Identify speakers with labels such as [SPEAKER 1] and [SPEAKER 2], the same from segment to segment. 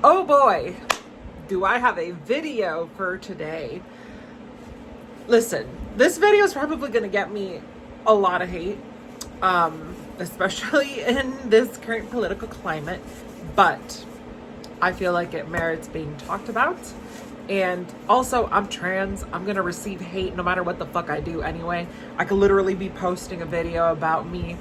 [SPEAKER 1] Oh boy, do I have a video for today. Listen, this video is probably going to get me a lot of hate, especially in this current political climate, but I feel like it merits being talked about. And also, I'm trans. I'm going to receive hate no matter what the fuck I do anyway. I could literally be posting a video about me,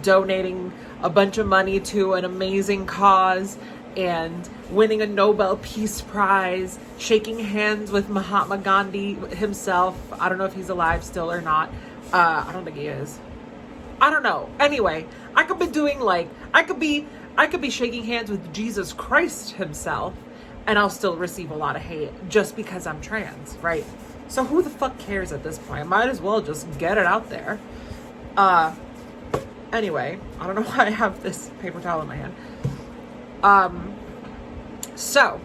[SPEAKER 1] donating a bunch of money to an amazing cause and winning a Nobel Peace Prize, shaking hands with Mahatma Gandhi himself. I don't know if he's alive still or not. I don't think he is. I don't know. Anyway, I could be doing I could be shaking hands with Jesus Christ himself, and I'll still receive a lot of hate just because I'm trans, right? So who the fuck cares at this point? I might as well just get it out there. Anyway, I don't know why I have this paper towel in my hand. So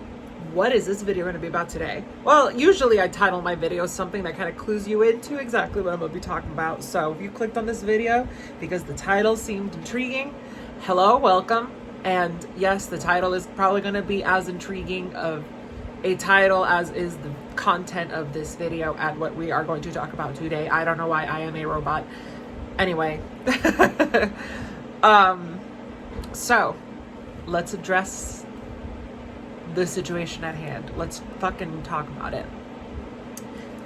[SPEAKER 1] what is this video going to be about today? Well, usually I title my videos something that kind of clues you into exactly what I'm going to be talking about. So if you clicked on this video because the title seemed intriguing, hello, welcome. And yes, the title is probably going to be as intriguing of a title as is the content of this video and what we are going to talk about today. I don't know why I am a robot. Anyway, so let's address the situation at hand. Let's fucking talk about it.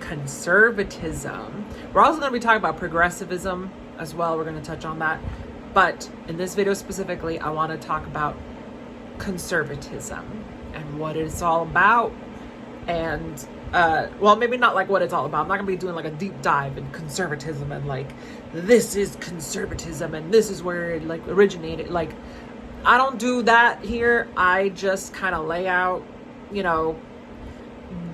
[SPEAKER 1] Conservatism. We're also going to be talking about progressivism as well. We're going to touch on that. But in this video specifically, I want to talk about conservatism and what it's all about. And, well, maybe not like what it's all about. I'm not going to be doing like a deep dive in conservatism and like, this is conservatism and this is where it like originated. Like, I don't do that here. I just kind of lay out,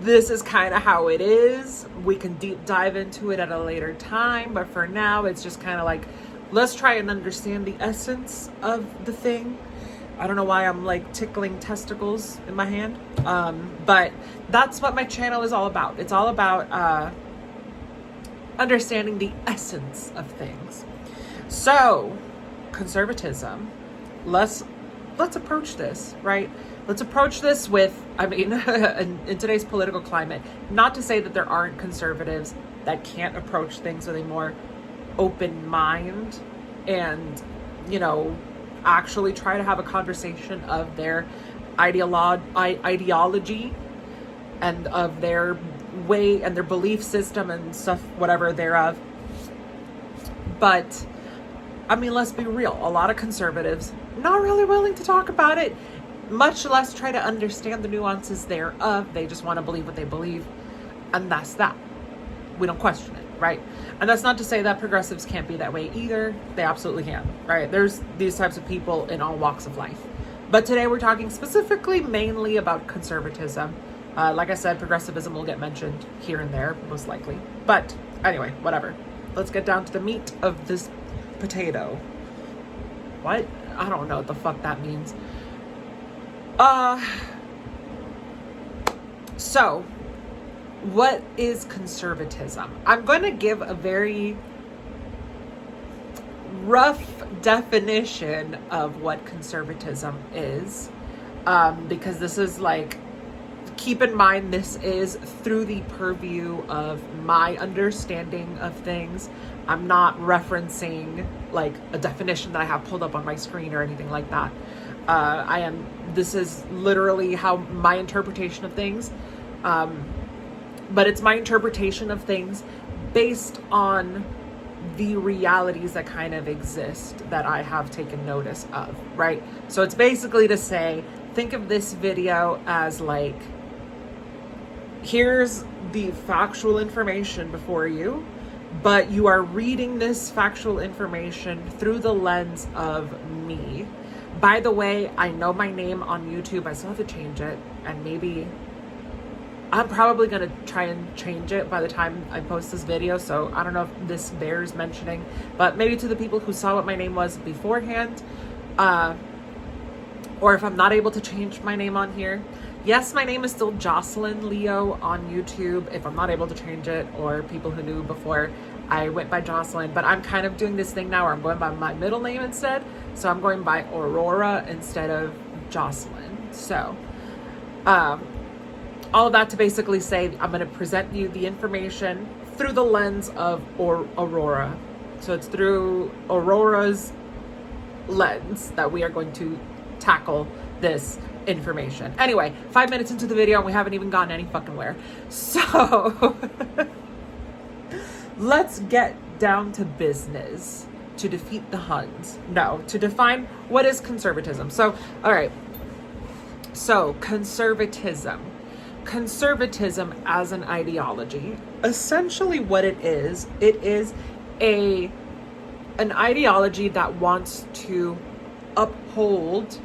[SPEAKER 1] this is kind of how it is. We can deep dive into it at a later time. But for now, it's just kind of like, let's try and understand the essence of the thing. I don't know why I'm like tickling testicles in my hand. But that's what my channel is all about. It's all about understanding the essence of things. So, conservatism. Let's approach this, right? Let's approach this with, in today's political climate, not to say that there aren't conservatives that can't approach things with a more open mind and, actually try to have a conversation of their ideology and of their way and their belief system and stuff, whatever thereof. But, let's be real. A lot of conservatives not really willing to talk about it, much less try to understand the nuances thereof. They just want to believe what they believe, and that's that. We don't question it, right? And that's not to say that progressives can't be that way either. They absolutely can, right? There's these types of people in all walks of life. But today we're talking specifically mainly about conservatism. Like I said, progressivism will get mentioned here and there, most likely. But anyway, whatever. Let's get down to the meat of this potato. What? I don't know what the fuck that means. So, what is conservatism? I'm going to give a very rough definition of what conservatism is, because this is like, keep in mind, this is through the purview of my understanding of things. I'm not referencing like a definition that I have pulled up on my screen or anything like that. This is literally how my interpretation of things, but it's my interpretation of things based on the realities that kind of exist that I have taken notice of, right? So it's basically to say, think of this video as like, here's the factual information before you, but you are reading this factual information through the lens of me. By the way, I know my name on YouTube, I still have to change it, and maybe I'm probably going to try and change it by the time I post this video, so I don't know if this bears mentioning, but maybe to the people who saw what my name was beforehand, or if I'm not able to change my name on here. Yes, my name is still Jocelyn Leo on YouTube, if I'm not able to change it, or people who knew before I went by Jocelyn, but I'm kind of doing this thing now where I'm going by my middle name instead, so I'm going by Aurora instead of Jocelyn. So, all of that to basically say, I'm going to present you the information through the lens of Aurora. So it's through Aurora's lens that we are going to tackle this information. Anyway, 5 minutes into the video and we haven't even gotten any fucking where. So let's get down to business to defeat the Huns. No, to define what is conservatism. So, all right. So conservatism as an ideology, essentially what it is an ideology that wants to uphold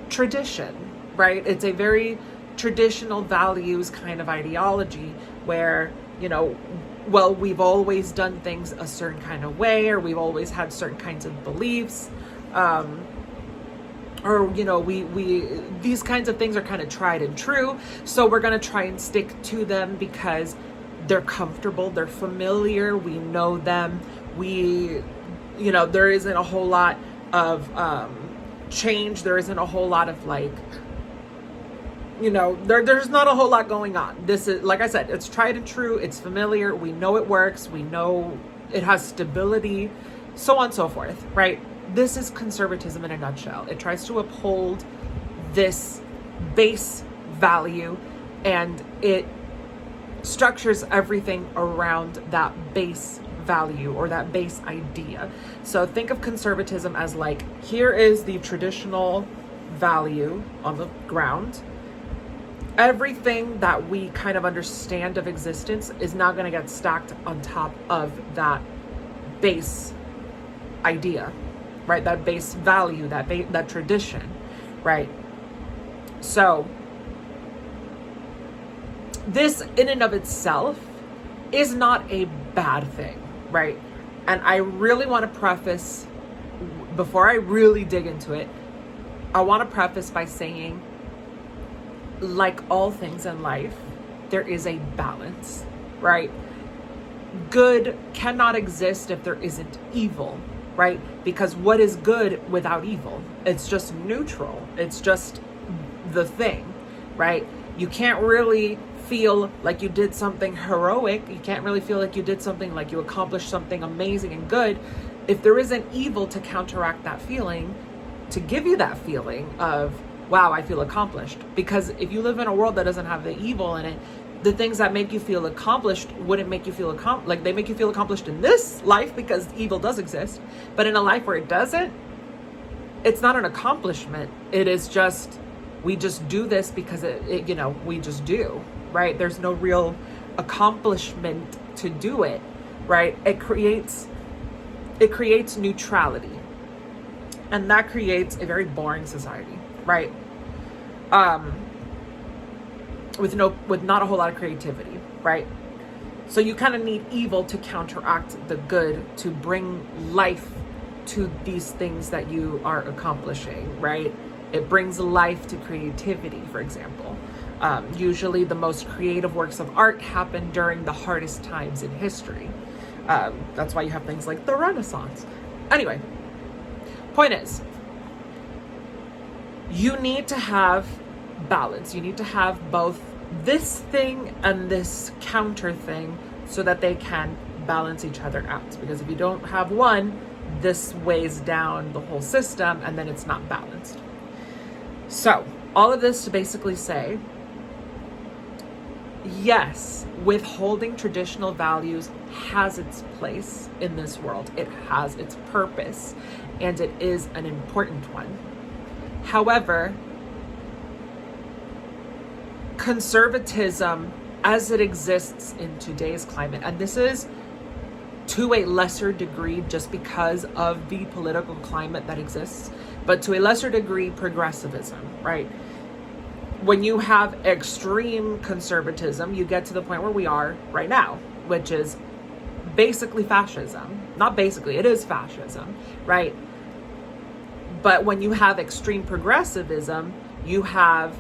[SPEAKER 1] tradition, right? It's a very traditional values kind of ideology where, you know, well, we've always done things a certain kind of way, or we've always had certain kinds of beliefs, or, you know, we these kinds of things are kind of tried and true, so we're going to try and stick to them because they're comfortable, they're familiar, we know them, you know, there isn't a whole lot of change, there isn't a whole lot of, like, you know, there's not a whole lot going on. This is, like I said, it's tried and true, it's familiar, we know it works, we know it has stability, so on and so forth, right? This is conservatism in a nutshell. It tries to uphold this base value, and it structures everything around that base value or that base idea. So think of conservatism as like, here is the traditional value on the ground. Everything that we kind of understand of existence is now going to get stacked on top of that base idea, right? That base value, that tradition, right? So this in and of itself is not a bad thing, right? And I really want to preface, before I really dig into it, I want to preface by saying, like all things in life, there is a balance, right? Good cannot exist if there isn't evil, right? Because what is good without evil? It's just neutral. It's just the thing, right? You can't really feel like you did something heroic. You can't really feel like you did something, like you accomplished something amazing and good, if there isn't evil to counteract that feeling, to give you that feeling of, wow, I feel accomplished. Because if you live in a world that doesn't have the evil in it, the things that make you feel accomplished wouldn't make you feel like they make you feel accomplished in this life because evil does exist. But in a life where it doesn't, it's not an accomplishment. It is just, we just do this because it you know, we just do, right? There's no real accomplishment to do it, right? It creates neutrality. And that creates a very boring society, right? With not a whole lot of creativity, right? So you kind of need evil to counteract the good, to bring life to these things that you are accomplishing, right? It brings life to creativity, for example. Usually the most creative works of art happen during the hardest times in history. That's why you have things like the Renaissance. Anyway, point is, you need to have balance. You need to have both this thing and this counter thing so that they can balance each other out. Because if you don't have one, this weighs down the whole system and then it's not balanced. So all of this to basically say, yes, withholding traditional values has its place in this world. It has its purpose, and it is an important one. However, conservatism as it exists in today's climate, and this is to a lesser degree just because of the political climate that exists, but to a lesser degree, progressivism, right? When you have extreme conservatism, you get to the point where we are right now, which is basically fascism. Not basically, it is fascism, right? But when you have extreme progressivism, you have,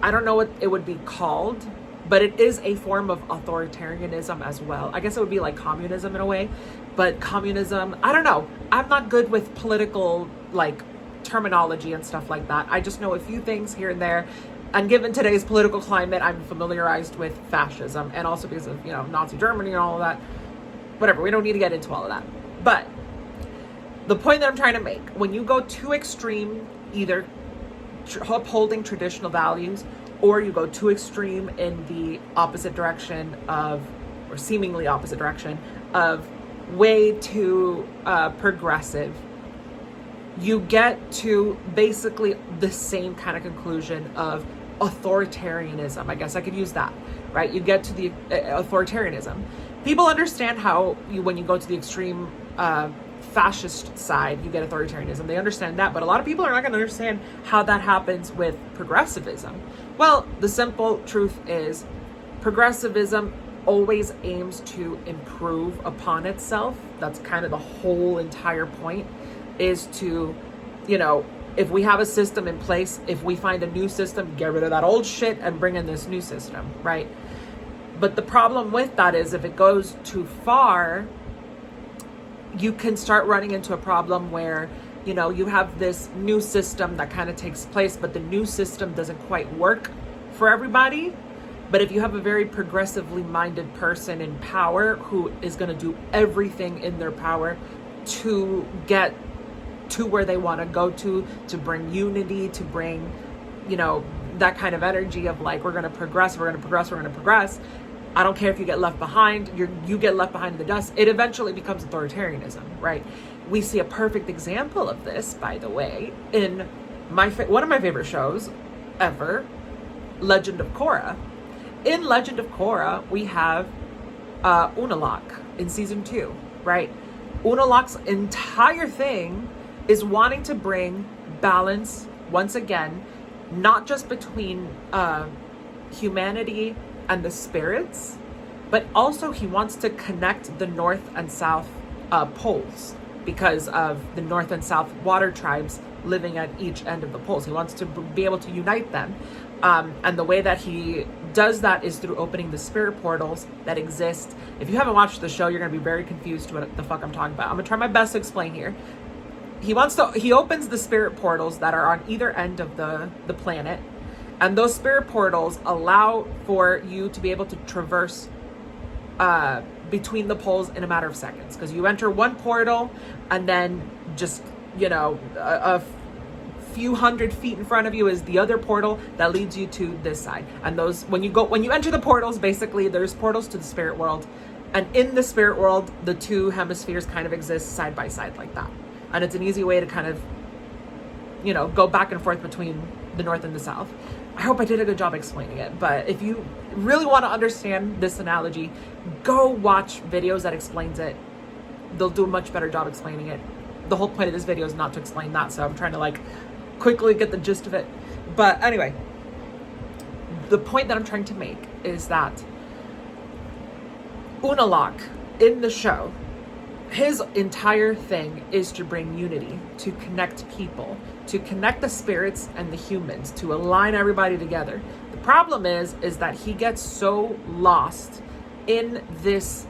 [SPEAKER 1] I don't know what it would be called, but it is a form of authoritarianism as well. I guess it would be like communism in a way, but communism, I don't know. I'm not good with political, like, terminology and stuff like that. I just know a few things here and there. And given today's political climate, I'm familiarized with fascism, and also because of, Nazi Germany and all of that. Whatever, we don't need to get into all of that. But the point that I'm trying to make, when you go too extreme, either upholding traditional values, or you go too extreme in the opposite direction of, or seemingly opposite direction of, way too progressive, you get to basically the same kind of conclusion of authoritarianism. I guess I could use that, right? You get to the authoritarianism. People understand how when you go to the extreme fascist side, you get authoritarianism. They understand that, but a lot of people are not going to understand how that happens with progressivism. Well, the simple truth is progressivism always aims to improve upon itself. That's kind of the whole entire point, is to, if we have a system in place, if we find a new system, get rid of that old shit and bring in this new system, right? But the problem with that is if it goes too far, you can start running into a problem where, you have this new system that kind of takes place, but the new system doesn't quite work for everybody. But if you have a very progressively minded person in power who is going to do everything in their power to get to where they want to go to bring unity, to bring, that kind of energy of like, we're going to progress, we're going to progress, we're going to progress. I don't care if you get left behind, you get left behind in the dust. It eventually becomes authoritarianism, right? We see a perfect example of this, by the way, in one of my favorite shows ever, Legend of Korra. In Legend of Korra, we have Unalaq in season 2, right? Unalaq's entire thing is wanting to bring balance, once again, not just between humanity and the spirits, but also he wants to connect the North and South poles because of the North and South water tribes living at each end of the poles. He wants to be able to unite them. And the way that he does that is through opening the spirit portals that exist. If you haven't watched the show, you're going to be very confused what the fuck I'm talking about. I'm going to try my best to explain here. He opens the spirit portals that are on either end of the planet. And those spirit portals allow for you to be able to traverse between the poles in a matter of seconds. Because you enter one portal and then just, a few hundred feet in front of you is the other portal that leads you to this side. And those, when you enter the portals, basically there's portals to the spirit world. And in the spirit world, the two hemispheres kind of exist side by side like that. And it's an easy way to kind of, go back and forth between the North and the South. I hope I did a good job explaining it. But if you really want to understand this analogy, go watch videos that explains it. They'll do a much better job explaining it. The whole point of this video is not to explain that. So I'm trying to quickly get the gist of it. But anyway, the point that I'm trying to make is that Unalaq in the show, his entire thing is to bring unity, to connect people, to connect the spirits and the humans, to align everybody together. The problem is that he gets so lost in this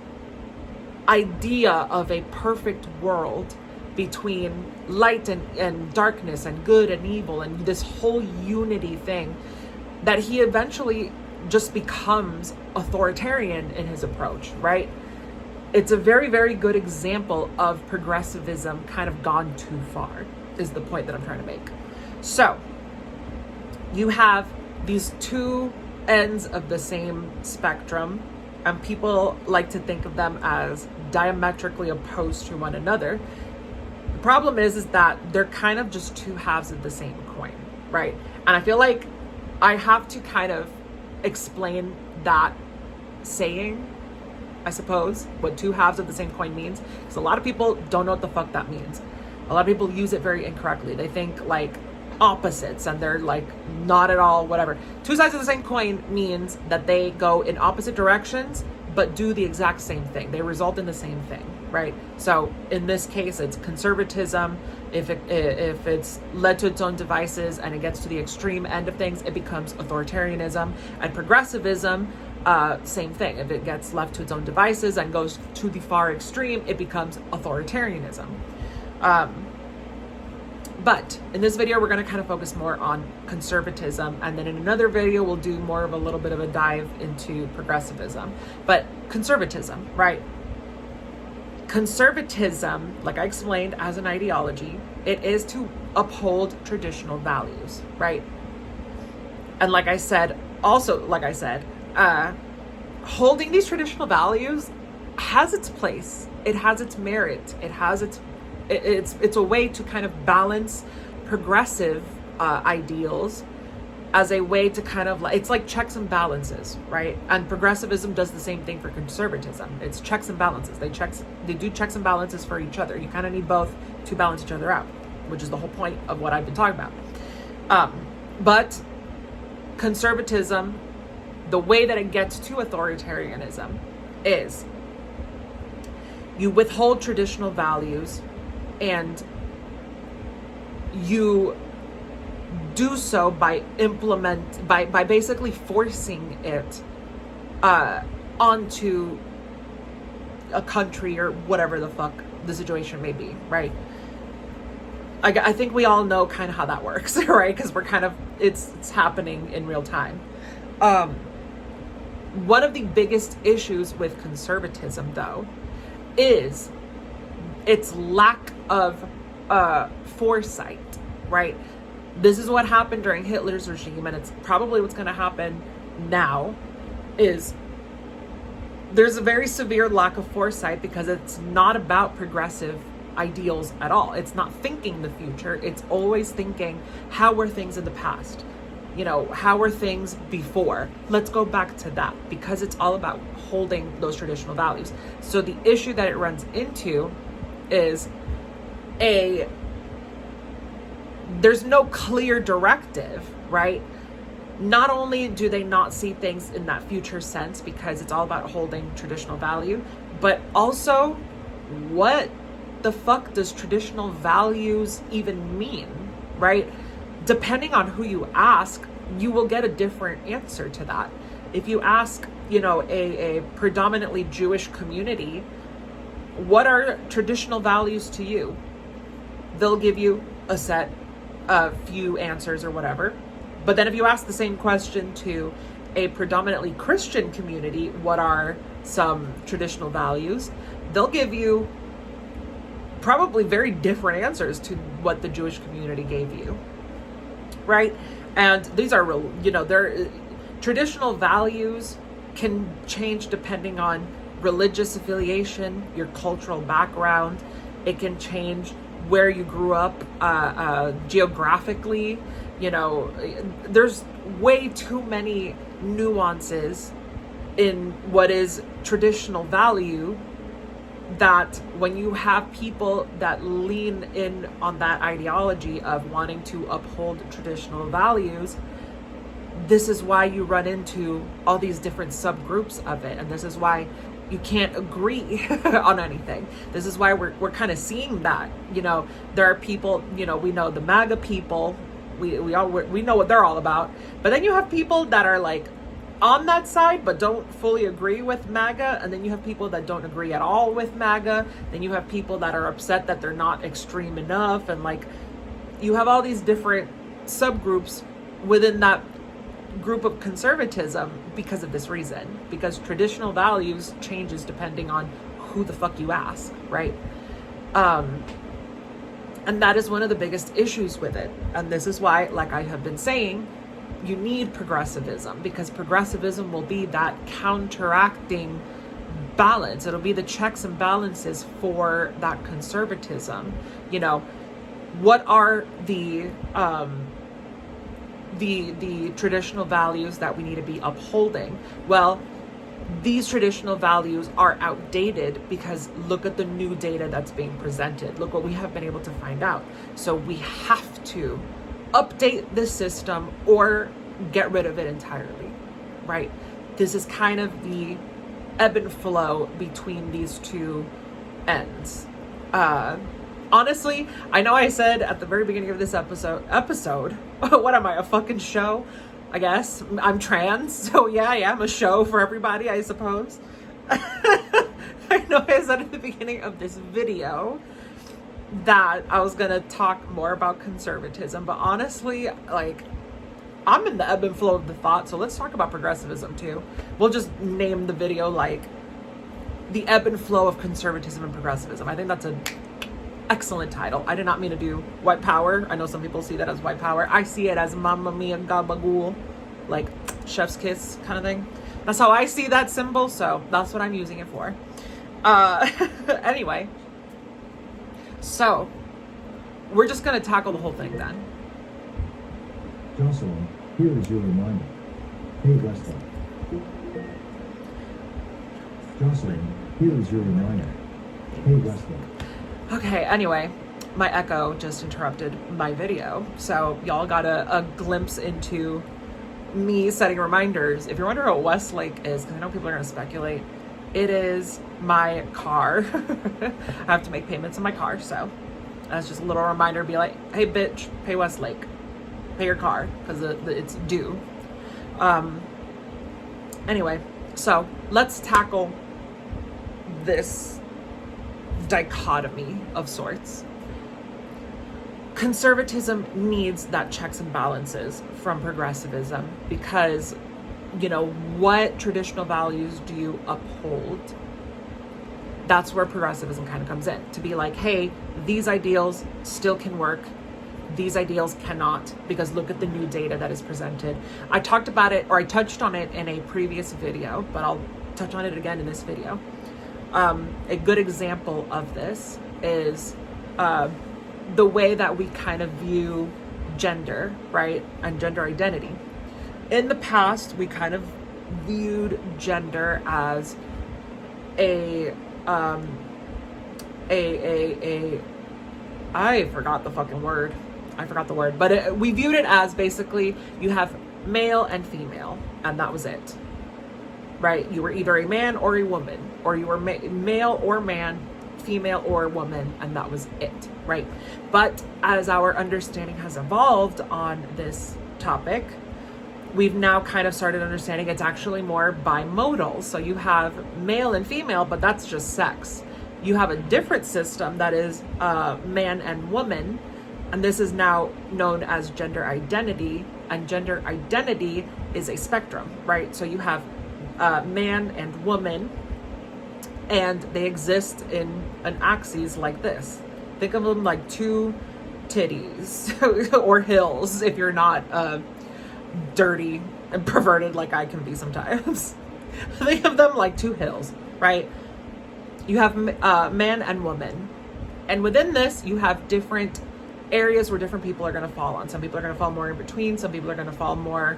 [SPEAKER 1] idea of a perfect world between light and darkness and good and evil and this whole unity thing that he eventually just becomes authoritarian in his approach, right? It's a very, very good example of progressivism kind of gone too far, is the point that I'm trying to make. So you have these two ends of the same spectrum, and people like to think of them as diametrically opposed to one another. The problem is that they're kind of just two halves of the same coin, right? And I feel like I have to kind of explain that saying, I suppose, what two halves of the same coin means, because a lot of people don't know what the fuck that means. A lot of people use it very incorrectly. They think opposites, and they're not at all whatever. Two sides of the same coin means that they go in opposite directions but do the exact same thing. They result in the same thing, right? So in this case, it's conservatism. If it's led to its own devices and it gets to the extreme end of things, it becomes authoritarianism. And progressivism, same thing. If it gets left to its own devices and goes to the far extreme, it becomes authoritarianism. But in this video, we're going to kind of focus more on conservatism. And then in another video, we'll do more of a little bit of a dive into progressivism. But conservatism, right? Conservatism, like I explained, as an ideology, it is to uphold traditional values, right? And like I said, holding these traditional values has its place. It has its merit. It's a way to kind of balance progressive ideals as a way to kind of, it's like checks and balances, right? And progressivism does the same thing for conservatism. It's checks and balances. They do checks and balances for each other. You kind of need both to balance each other out, which is the whole point of what I've been talking about. But conservatism, the way that it gets to authoritarianism is you withhold traditional values and you do so by basically forcing it onto a country or whatever the fuck the situation may be, right? I think we all know kind of how that works, right? Because we're kind of, it's happening in real time. One of the biggest issues with conservatism, though, is its lack of foresight, right? This is what happened during Hitler's regime, and it's probably what's going to happen now, is there's a very severe lack of foresight because it's not about progressive ideals at all. It's not thinking the future. It's always thinking, how were things in the past? You know, how were things before? Let's go back to that, because it's all about holding those traditional values. So the issue that it runs into is there's no clear directive, right? Not only do they not see things in that future sense because it's all about holding traditional value, but also, what the fuck does traditional values even mean, right? Depending on who you ask, you will get a different answer to that. If you ask, a predominantly Jewish community, what are traditional values to you? They'll give you a set of few answers or whatever. But then if you ask the same question to a predominantly Christian community, what are some traditional values? They'll give you probably very different answers to what the Jewish community gave you, right? And these are real, traditional values can change depending on religious affiliation, your cultural background. It can change where you grew up geographically. There's way too many nuances in what is traditional value, that when you have people that lean in on that ideology of wanting to uphold traditional values, this is why you run into all these different subgroups of it. And this is why you can't agree on anything. This is why we're kind of seeing that, there are people, we know the MAGA people, we know what they're all about. But then you have people that are like on that side but don't fully agree with MAGA, and then you have people that don't agree at all with MAGA. Then you have people that are upset that they're not extreme enough, and like you have all these different subgroups within that group of conservatism because of this reason, because traditional values changes depending on who the fuck you ask, right? And that is one of the biggest issues with it. And this is why, like I have been saying, you need progressivism, because progressivism will be that counteracting balance. It'll be the checks and balances for that conservatism. What are the traditional values that we need to be upholding? Well, these traditional values are outdated because look at the new data that's being presented. Look what we have been able to find out. So we have to update the system or get rid of it entirely, right? This is kind of the ebb and flow between these two ends. Honestly, I know I said at the very beginning of this episode, what am I, a fucking show? I guess I'm trans, so yeah, I am a show for everybody, I suppose. I know I said at the beginning of this video that I was gonna talk more about conservatism, but honestly, like, I'm in the ebb and flow of the thought, so let's talk about progressivism too. We'll just name the video like the ebb and flow of conservatism and progressivism. I think that's an excellent title. I did not mean to do white power. I know some people see that as white power. I see it as Mamma Mia Gabagool, like chef's kiss kind of thing. That's how I see that symbol, so that's what I'm using it for. Anyway, so we're just gonna tackle the whole thing then.
[SPEAKER 2] Jocelyn, here is your reminder. Hey Wesley. Jocelyn, here is your reminder. Hey Wesley.
[SPEAKER 1] Okay, anyway, my echo just interrupted my video, so y'all got a glimpse into me setting reminders. If you're wondering what Westlake is, because I know people are going to speculate, it is my car. I have to make payments on my car, so that's just a little reminder. Be like, hey bitch, pay Westlake, pay your car, because it's due. Anyway, so let's tackle this dichotomy of sorts. Conservatism needs that checks and balances from progressivism because, you know, what traditional values do you uphold? That's where progressivism kind of comes in, to be like, hey, these ideals still can work. These ideals cannot, because look at the new data that is presented. I talked about it, or I touched on it in a previous video, but I'll touch on it again in this video. A good example of this is the way that we kind of view gender, right? And gender identity. In the past, we kind of viewed gender as I forgot the fucking word. I forgot the word, but we viewed it as basically you have male and female, and that was it, right? You were either a man or a woman, or you were male or man, female or woman, and that was it, right? But as our understanding has evolved on this topic, we've now kind of started understanding it's actually more bimodal. So you have male and female, but that's just sex. You have a different system that is man and woman, and this is now known as gender identity, and gender identity is a spectrum, right? So you have man and woman, and they exist in an axis like this. Think of them like two titties or hills if you're not dirty and perverted like I can be sometimes. Think of them like two hills, right? You have man and woman, and within this you have different areas where different people are going to fall on. Some people are going to fall more in between, some people are going to fall more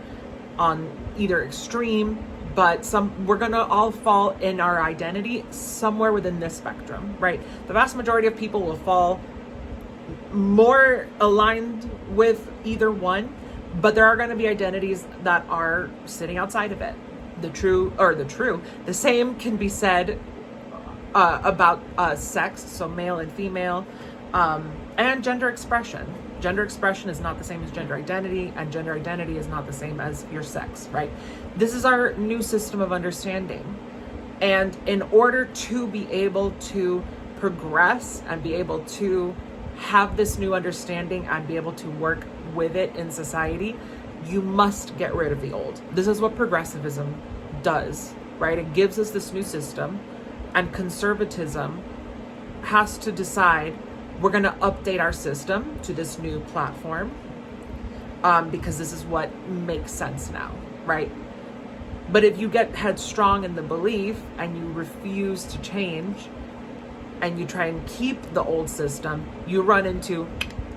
[SPEAKER 1] on either extreme, but we're going to all fall in our identity somewhere within this spectrum, right? The vast majority of people will fall more aligned with either one, but there are going to be identities that are sitting outside of it. The same can be said about sex, so male and female, and gender expression. Gender expression is not the same as gender identity, and gender identity is not the same as your sex, right? This is our new system of understanding. And in order to be able to progress and be able to have this new understanding and be able to work with it in society, you must get rid of the old. This is what progressivism does, right? It gives us this new system, and conservatism has to decide we're going to update our system to this new platform because this is what makes sense now, right? But if you get headstrong in the belief and you refuse to change and you try and keep the old system, you run into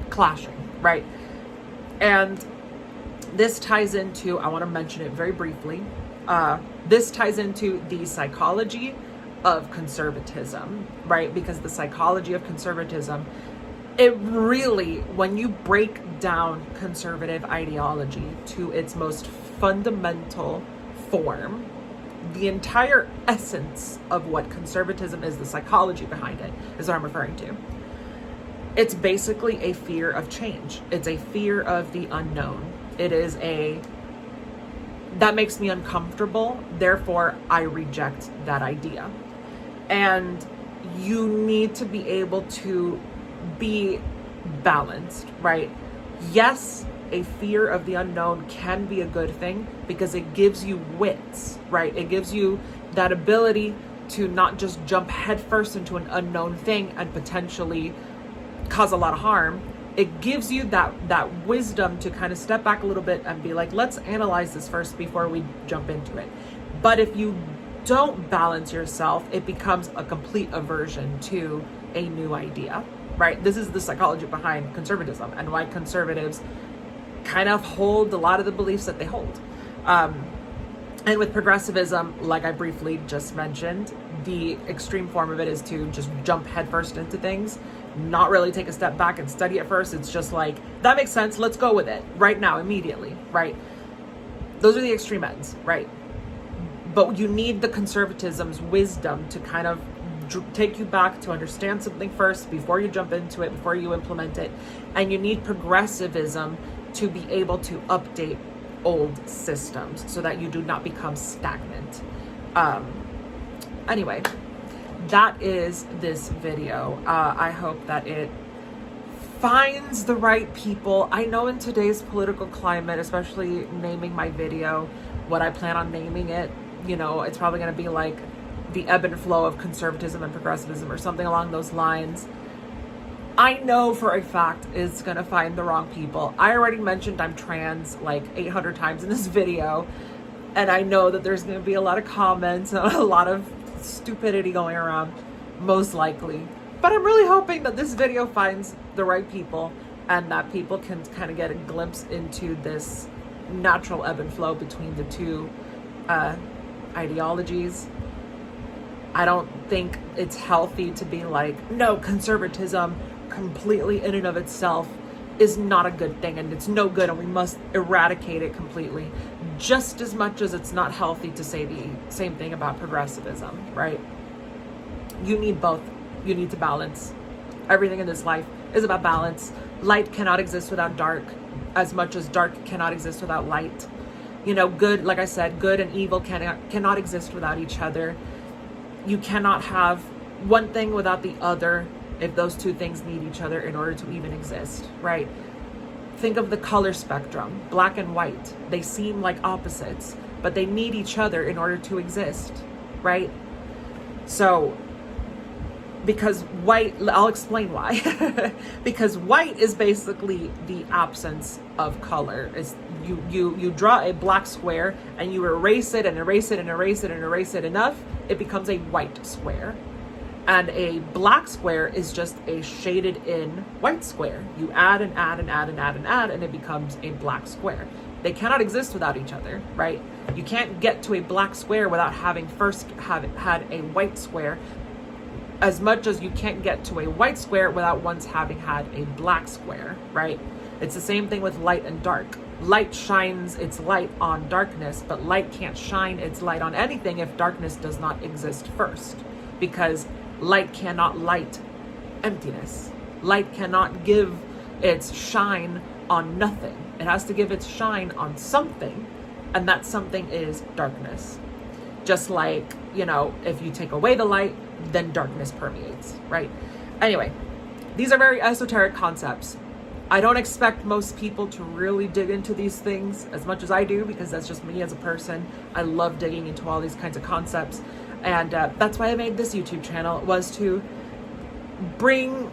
[SPEAKER 1] clashing, right? And this ties into, I want to mention it very briefly, this ties into the psychology of conservatism, right? Because the psychology of conservatism, it really, when you break down conservative ideology to its most fundamental form, the entire essence of what conservatism is, the psychology behind it, is what I'm referring to. It's basically a fear of change. It's a fear of the unknown. It is that makes me uncomfortable, therefore I reject that idea. And you need to be able to be balanced, right? Yes, a fear of the unknown can be a good thing because it gives you wits, right? It gives you that ability to not just jump headfirst into an unknown thing and potentially cause a lot of harm. It gives you that wisdom to kind of step back a little bit and be like, let's analyze this first before we jump into it. But if you don't balance yourself, it becomes a complete aversion to a new idea, right? This is the psychology behind conservatism and why conservatives kind of hold a lot of the beliefs that they hold. And with progressivism, like I briefly just mentioned, the extreme form of it is to just jump headfirst into things, not really take a step back and study it first. It's just like, that makes sense, let's go with it right now, immediately, right? Those are the extreme ends, right? But you need the conservatism's wisdom to kind of take you back to understand something first before you jump into it, before you implement it. And you need progressivism to be able to update old systems so that you do not become stagnant. Anyway, that is this video. I hope that it finds the right people. I know in today's political climate, especially naming my video, what I plan on naming it, you know, it's probably going to be like the ebb and flow of conservatism and progressivism or something along those lines. I know for a fact it's going to find the wrong people. I already mentioned I'm trans like 800 times in this video, and I know that there's going to be a lot of comments and a lot of stupidity going around, most likely. But I'm really hoping that this video finds the right people and that people can kind of get a glimpse into this natural ebb and flow between the two ideologies. I don't think it's healthy to be like, no, conservatism completely in and of itself is not a good thing and it's no good and we must eradicate it completely. Just as much as it's not healthy to say the same thing about progressivism, right? You need both. You need to balance. Everything in this life is about balance. Light cannot exist without dark, as much as dark cannot exist without light. You know, good, like I said, good and evil cannot exist without each other. You cannot have one thing without the other if those two things need each other in order to even exist, right? Think of the color spectrum, black and white. They seem like opposites, but they need each other in order to exist, right? So, because white, I'll explain why. Because white is basically the absence of color. It's you draw a black square and you erase it and erase it and erase it and erase it enough, it becomes a white square. And a black square is just a shaded in white square. You add and add and add and add and add, and it becomes a black square. They cannot exist without each other, right? You can't get to a black square without having first had a white square, as much as you can't get to a white square without once having had a black square, right? It's the same thing with light and dark. Light shines its light on darkness, but light can't shine its light on anything if darkness does not exist first, because light cannot light emptiness. Light cannot give its shine on nothing. It has to give its shine on something, and that something is darkness. Just like, you know, if you take away the light, then darkness permeates, right? Anyway, these are very esoteric concepts. I don't expect most people to really dig into these things as much as I do, because that's just me as a person. I love digging into all these kinds of concepts. And that's why I made this YouTube channel, was to bring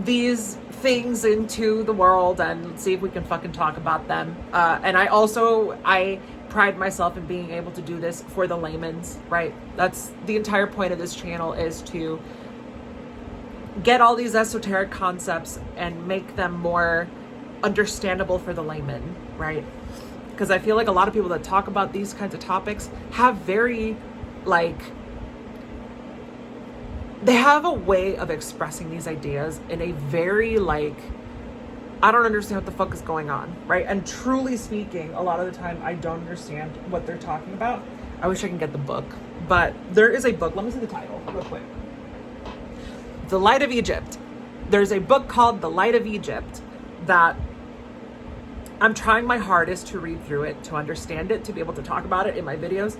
[SPEAKER 1] these things into the world and see if we can fucking talk about them. And I pride myself in being able to do this for the layman's, right? That's the entire point of this channel, is to get all these esoteric concepts and make them more understandable for the layman, right? Because I feel like a lot of people that talk about these kinds of topics have very, they have a way of expressing these ideas in a very, I don't understand what the fuck is going on, right? And truly speaking, a lot of the time I don't understand what they're talking about. I wish I can get the book, but there is a book. Let me see the title real quick. The Light of Egypt. There's a book called The Light of Egypt that I'm trying my hardest to read through it, to understand it, to be able to talk about it in my videos.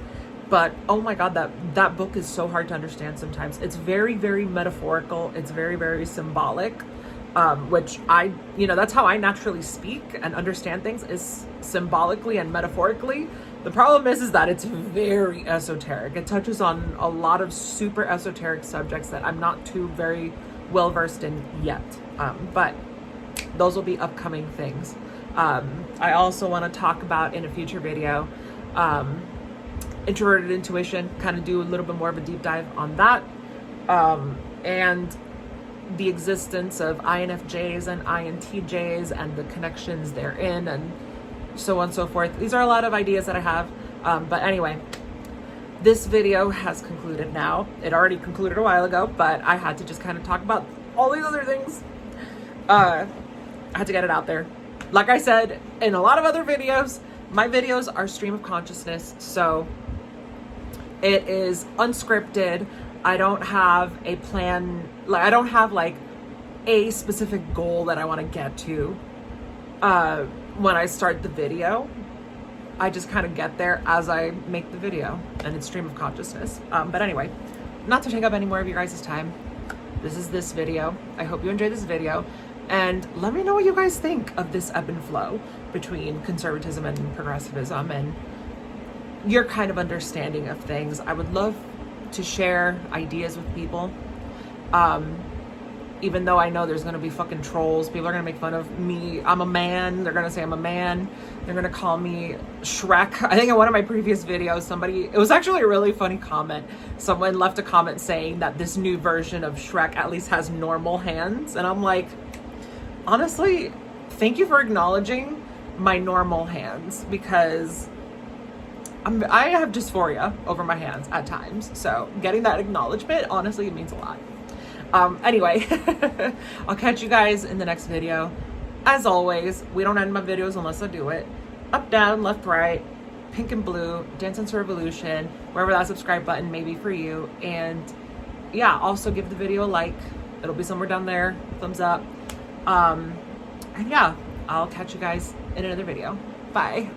[SPEAKER 1] But oh my God, that book is so hard to understand sometimes. It's very, very metaphorical. It's very, very symbolic. which that's how I naturally speak and understand things, is symbolically and metaphorically. The problem is that it's very esoteric. It touches on a lot of super esoteric subjects that I'm not too very well versed in yet. But those will be upcoming things. I also want to talk about in a future video, introverted intuition, kind of do a little bit more of a deep dive on that. And the existence of INFJs and INTJs and the connections therein and so on and so forth. These are a lot of ideas that I have. But anyway, this video has concluded now. It already concluded a while ago, but I had to just kind of talk about all these other things. I had to get it out there. Like I said in a lot of other videos, my videos are stream of consciousness, so it is unscripted. I don't have a plan, like I don't have like a specific goal that I want to get to when I start the video. I just kind of get there as I make the video, and it's stream of consciousness. But anyway, not to take up any more of your guys' time, this is this video. I hope you enjoyed this video, and let me know what you guys think of this ebb and flow between conservatism and progressivism and your kind of understanding of things. I would love to share ideas with people. Even though I know there's gonna be fucking trolls, people are gonna make fun of me. I'm a man, they're gonna say I'm a man. They're gonna call me Shrek. I think in one of my previous videos, it was actually a really funny comment. Someone left a comment saying that this new version of Shrek at least has normal hands. And I'm like, honestly, thank you for acknowledging my normal hands, because I have dysphoria over my hands at times. So getting that acknowledgement, honestly, it means a lot. Anyway, I'll catch you guys in the next video. As always, we don't end my videos unless I do it. Up, down, left, right, pink and blue, Dance Dance Revolution, wherever that subscribe button may be for you. And yeah, also give the video a like. It'll be somewhere down there. Thumbs up. And yeah, I'll catch you guys in another video. Bye.